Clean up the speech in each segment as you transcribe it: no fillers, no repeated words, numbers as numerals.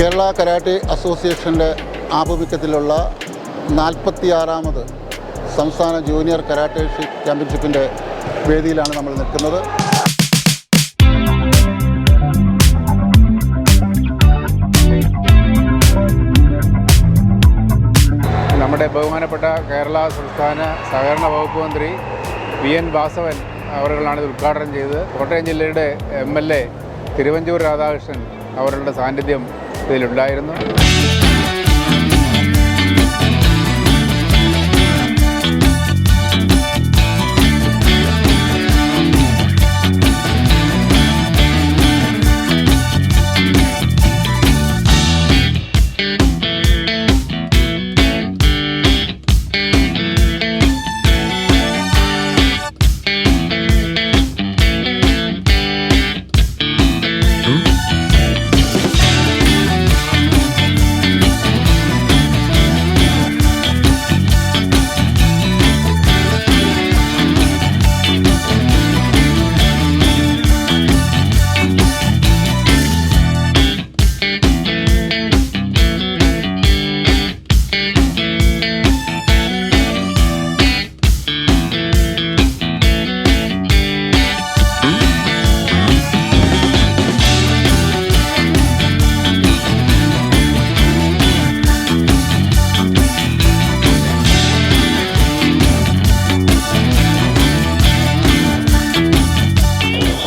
Kerala karate അസോസിയേഷൻ്റെ ആഭിമുഖ്യത്തിലുള്ള 46ാമത് സംസ്ഥാന junior karate ചാമ്പ്യൻഷിപ്പിൻ്റെ വേദിയിലാണ് നമ്മൾ നിൽക്കുന്നത്. നമ്മുടെ ബഹുമാനപ്പെട്ട കേരള സംസ്ഥാന സഹകരണ വകുപ്പ് മന്ത്രി VN വാസവൻ അവരുകളാണ് ഇത് ഉദ്ഘാടനം ചെയ്തത്. കോട്ടയം ജില്ലയുടെ MLA തിരുവഞ്ചൂർ രാധാകൃഷ്ണൻ അവരുടെ സാന്നിധ്യം ഇതിലുണ്ടായിരുന്നു.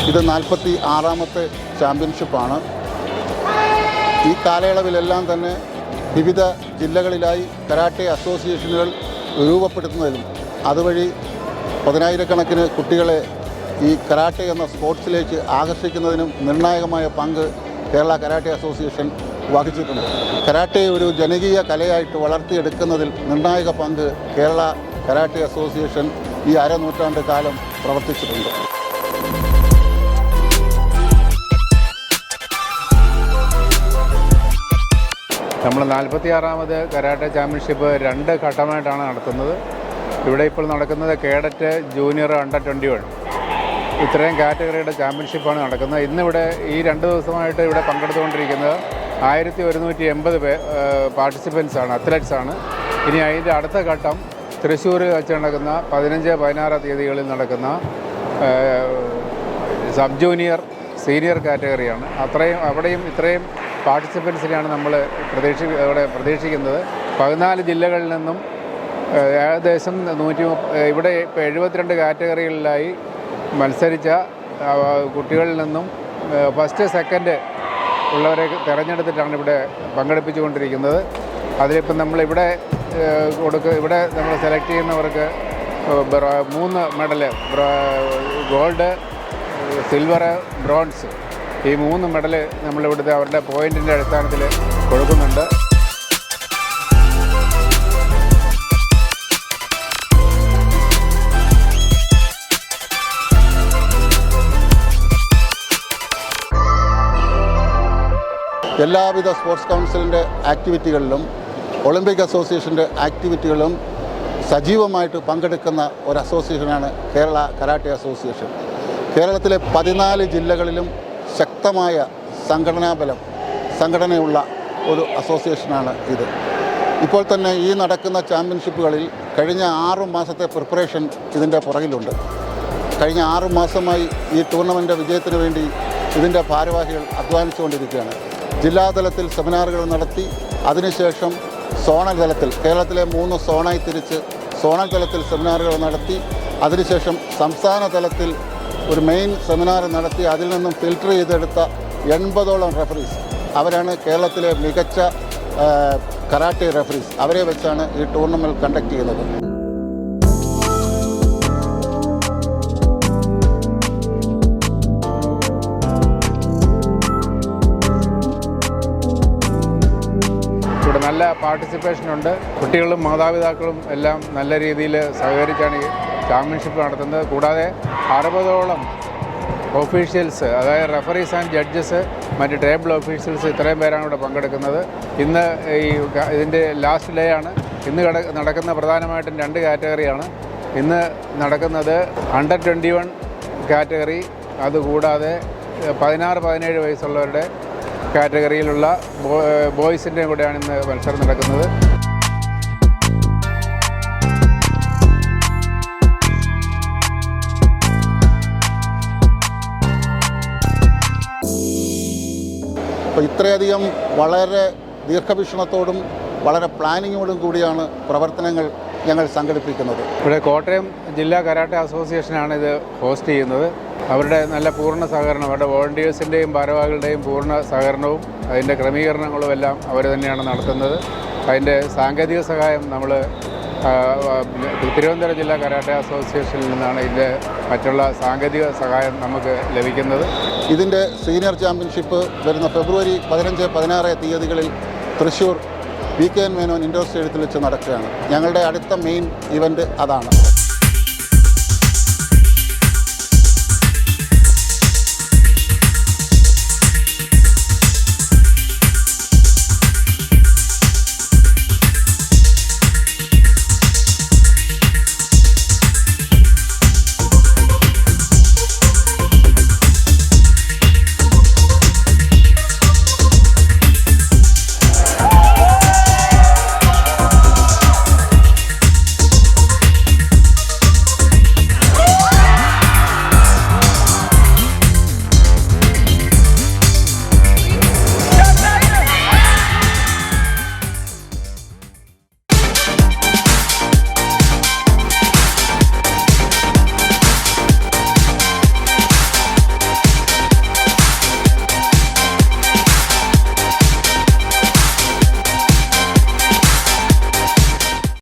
ഇത് 46ാമത്തെ ചാമ്പ്യൻഷിപ്പാണ്. ഈ കാലയളവിലെല്ലാം തന്നെ വിവിധ ജില്ലകളിലായി കരാട്ടെ അസോസിയേഷനുകൾ രൂപപ്പെടുത്തുന്നതിലും അതുവഴി 10,000-കണക്കിന് കുട്ടികളെ ഈ കരാട്ടെ എന്ന സ്പോർട്സിലേക്ക് ആകർഷിക്കുന്നതിനും നിർണായകമായ പങ്ക് കേരള കരാട്ടെ അസോസിയേഷൻ വഹിച്ചിട്ടുണ്ട്. കരാട്ടെ ഒരു ജനകീയ കലയായിട്ട് വളർത്തിയെടുക്കുന്നതിൽ നിർണായക പങ്ക് കേരള കരാട്ടെ അസോസിയേഷൻ ഈ അരനൂറ്റാണ്ട് കാലം പ്രവർത്തിച്ചിട്ടുണ്ട്. നമ്മൾ 46ാമത് കരാട്ടെ ചാമ്പ്യൻഷിപ്പ് 2 ഘട്ടമായിട്ടാണ് നടത്തുന്നത്. ഇവിടെ ഇപ്പോൾ നടക്കുന്നത് കേഡറ്റ്, ജൂനിയർ, അണ്ടർ 21 ഇത്രയും കാറ്റഗറിയുടെ ചാമ്പ്യൻഷിപ്പാണ് നടക്കുന്നത്. ഇന്നിവിടെ ഈ 2 ദിവസമായിട്ട് ഇവിടെ പങ്കെടുത്തുകൊണ്ടിരിക്കുന്നത് 1180 പാർട്ടിസിപ്പൻസാണ്, അത്ലറ്റ്സാണ്. ഇനി അതിൻ്റെ അടുത്ത ഘട്ടം തൃശ്ശൂർ വെച്ച് നടക്കുന്ന 15, 16 തീയതികളിൽ നടക്കുന്ന സബ് ജൂനിയർ, സീനിയർ കാറ്റഗറിയാണ്. അവിടെയും ഇത്രയും പാർട്ടിസിപ്പൻസിനെയാണ് നമ്മൾ പ്രതീക്ഷിക്കുന്നത്. 14 ജില്ലകളിൽ നിന്നും ഏകദേശം ഇവിടെ ഇപ്പോൾ 72 കാറ്റഗറികളിലായി മത്സരിച്ച കുട്ടികളിൽ നിന്നും ഫസ്റ്റ്, സെക്കൻഡ് ഉള്ളവരെ തിരഞ്ഞെടുത്തിട്ടാണ് ഇവിടെ പങ്കെടുപ്പിച്ചുകൊണ്ടിരിക്കുന്നത്. അതിലിപ്പം നമ്മളിവിടെ ഇവിടെ നമ്മൾ സെലക്ട് ചെയ്യുന്നവർക്ക് 3 മെഡല്, ഗോൾഡ്, സിൽവർ, ബ്രോൺസ്, ഈ 3 മെഡല് നമ്മളിവിടുത്തെ അവരുടെ പോയിൻറ്റിൻ്റെ അടിസ്ഥാനത്തിൽ കൊടുക്കുന്നുണ്ട്. എല്ലാവിധ സ്പോർട്സ് കൗൺസിലിൻ്റെ ആക്ടിവിറ്റികളിലും ഒളിമ്പിക് അസോസിയേഷൻ്റെ ആക്ടിവിറ്റികളിലും സജീവമായിട്ട് പങ്കെടുക്കുന്ന ഒരു അസോസിയേഷനാണ് കേരള കരാട്ടെ അസോസിയേഷൻ. കേരളത്തിലെ 14 ജില്ലകളിലും ശക്തമായ സംഘടനയുള്ള ഒരു അസോസിയേഷനാണ് ഇത്. ഇപ്പോൾ തന്നെ ഈ നടക്കുന്ന ചാമ്പ്യൻഷിപ്പുകളിൽ കഴിഞ്ഞ 6 മാസത്തെ പ്രിപ്പറേഷൻ ഇതിൻ്റെ പുറകിലുണ്ട്. കഴിഞ്ഞ 6 മാസമായി ഈ ടൂർണമെൻ്റ് വിജയത്തിന് വേണ്ടി ഇതിൻ്റെ ഭാരവാഹികൾ അധ്വാനിച്ചുകൊണ്ടിരിക്കുകയാണ്. ജില്ലാതലത്തിൽ സെമിനാറുകൾ നടത്തി, അതിനുശേഷം സോണൽ തലത്തിൽ, കേരളത്തിലെ 3 സോണായി തിരിച്ച് സോണൽ തലത്തിൽ സെമിനാറുകൾ നടത്തി, അതിനുശേഷം സംസ്ഥാന തലത്തിൽ ഒരു മെയിൻ സെമിനാർ നടത്തി അതിൽ നിന്നും ഫിൽട്ടർ ചെയ്തെടുത്ത 80ഓളം റെഫറീസ്, അവരാണ് കേരളത്തിലെ മികച്ച കരാട്ടെ റെഫറീസ്. അവരെ വെച്ചാണ് ഈ ടൂർണമെൻറ്റ് കണ്ടക്ട് ചെയ്യുന്നത്. ഇവിടെ നല്ല പാർട്ടിസിപ്പേഷനുണ്ട്. കുട്ടികളും മാതാപിതാക്കളും എല്ലാം നല്ല രീതിയിൽ സഹകരിച്ചാണ് ഈ ചാമ്പ്യൻഷിപ്പ് നടത്തുന്നത്. കൂടാതെ 60ഓളം ഒഫീഷ്യൽസ്, അതായത് റെഫറീസ് ആൻഡ് ജഡ്ജസ്, മറ്റ് ടേബിൾ ഒഫീഷ്യൽസ്, ഇത്രയും പേരാണ് ഇവിടെ പങ്കെടുക്കുന്നത്. ഇന്ന് ഇതിൻ്റെ ലാസ്റ്റ് ഡേ ആണ്. ഇന്ന് നടക്കുന്ന പ്രധാനമായിട്ടും 2 കാറ്റഗറിയാണ്. ഇന്ന് നടക്കുന്നത് അണ്ടർ 21 കാറ്റഗറി, അതുകൂടാതെ 16-17 വയസ്സുള്ളവരുടെ കാറ്റഗറിയിലുള്ള ബോയ്സിൻ്റെയും കൂടെയാണ് ഇന്ന് മത്സരം നടക്കുന്നത്. അപ്പോൾ ഇത്രയധികം വളരെ ദീർഘവീക്ഷണത്തോടും വളരെ പ്ലാനിങ്ങോടും കൂടിയാണ് പ്രവർത്തനങ്ങൾ ഞങ്ങൾ സംഘടിപ്പിക്കുന്നത്. ഇവിടെ കോട്ടയം ജില്ലാ കരാട്ടെ അസോസിയേഷനാണ് ഇത് ഹോസ്റ്റ് ചെയ്യുന്നത്. അവരുടെ നല്ല പൂർണ്ണ സഹകരണം, അവരുടെ വോളണ്ടിയേഴ്സിൻ്റെയും ഭാരവാഹികളുടെയും പൂർണ്ണ സഹകരണവും അതിൻ്റെ ക്രമീകരണങ്ങളും എല്ലാം അവർ തന്നെയാണ് നടത്തുന്നത്. അതിൻ്റെ സാങ്കേതിക സഹായം നമ്മൾ തിരുവനന്തപുരം ജില്ലാ കരാട്ടെ അസോസിയേഷനിൽ നിന്നാണ് ഇതിൻ്റെ മറ്റുള്ള സാങ്കേതിക സഹായം നമുക്ക് ലഭിക്കുന്നത്. ഇതിൻ്റെ സീനിയർ ചാമ്പ്യൻഷിപ്പ് വരുന്ന ഫെബ്രുവരി 15, 16 തീയതികളിൽ തൃശ്ശൂർ VKN മേനോൻ ഇൻഡോർ സ്റ്റേഡിയത്തിൽ വെച്ച് നടക്കുകയാണ്. ഞങ്ങളുടെ അടുത്ത മെയിൻ ഇവൻ്റ് അതാണ്.